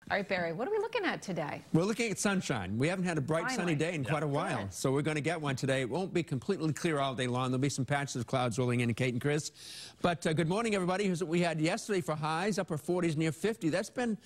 All right, Barry, what are we looking at today? We're looking at sunshine. We haven't had a bright, sunny day in quite a while, Good. so we're going to get one today. It won't be completely clear all day long. There'll be some patches of clouds rolling in, Kate and Chris. But good morning, everybody. Here's what we had yesterday for highs, upper 40s, near 50. That's been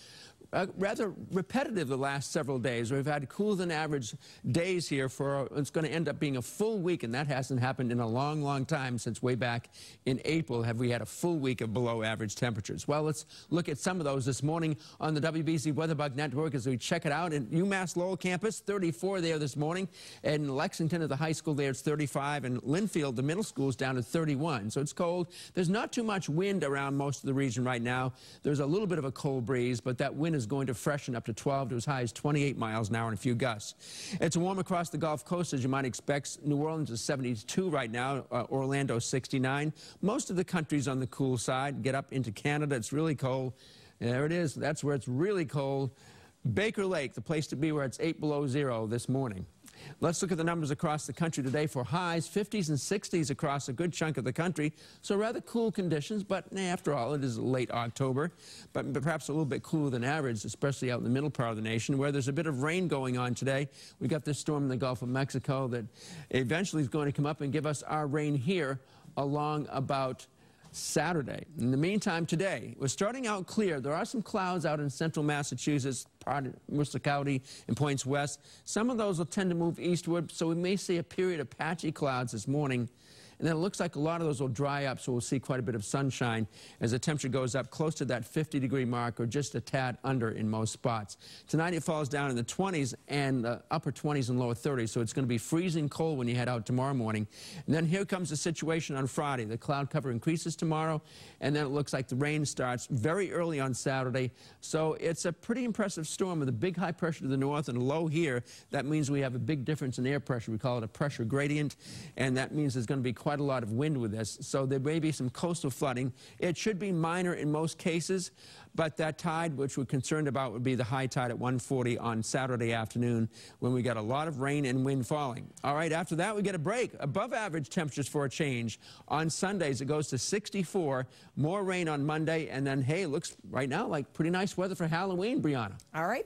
rather repetitive the last several days. We've had cooler than average days here for, it's going to end up being a full week, and that hasn't happened in a long, long time since way back in April have we had a full week of below average temperatures. Well, let's look at some of those this morning on the WBZ Weather Bug Network as we check it out. In UMass Lowell campus, 34 there this morning. In Lexington at the high school there, it's 35. And Linfield, the middle school, is down to 31. So it's cold. There's not too much wind around most of the region right now. There's a little bit of a cold breeze, but that wind is going to freshen up to 12 to as high as 28 miles an hour and a few gusts. It's warm across the Gulf Coast, as you might expect. New Orleans is 72 right now, Orlando 69. Most of the country's on the cool side. Get up into Canada, it's really cold. There it is. That's where it's really cold. Baker Lake, the place to be, where it's 8 below zero this morning. Let's look at the numbers across the country today for highs, 50s and 60s across a good chunk of the country. So rather cool conditions, but after all, it is late October, but perhaps a little bit cooler than average, especially out in the middle part of the nation, where there's a bit of rain going on today. We got this storm in the Gulf of Mexico that eventually is going to come up and give us our rain here along about Saturday. In the meantime, today, we're starting out clear. There are some clouds out in central Massachusetts, part of Worcester County and points west. Some of those will tend to move eastward, so we may see a period of patchy clouds this morning. And then it looks like a lot of those will dry up, so we'll see quite a bit of sunshine as the temperature goes up close to that 50-degree mark or just a tad under in most spots. Tonight it falls down in the 20s and upper 20s and lower 30s, so it's going to be freezing cold when you head out tomorrow morning. And then here comes the situation on Friday. The cloud cover increases tomorrow, and then it looks like the rain starts very early on Saturday. So it's a pretty impressive storm with a big high pressure to the north and a low here. That means we have a big difference in air pressure. We call it a pressure gradient, and that means there's going to be quite a lot of wind with this, so there may be some coastal flooding. It should be minor in most cases, but that tide, which we're concerned about, would be the high tide at 1:40 on Saturday afternoon when we got a lot of rain and wind falling. All right, after that we get a break. Above average temperatures for a change. On Sundays it goes to 64, more rain on Monday, and then, hey, it looks right now like pretty nice weather for Halloween, Brianna. All right.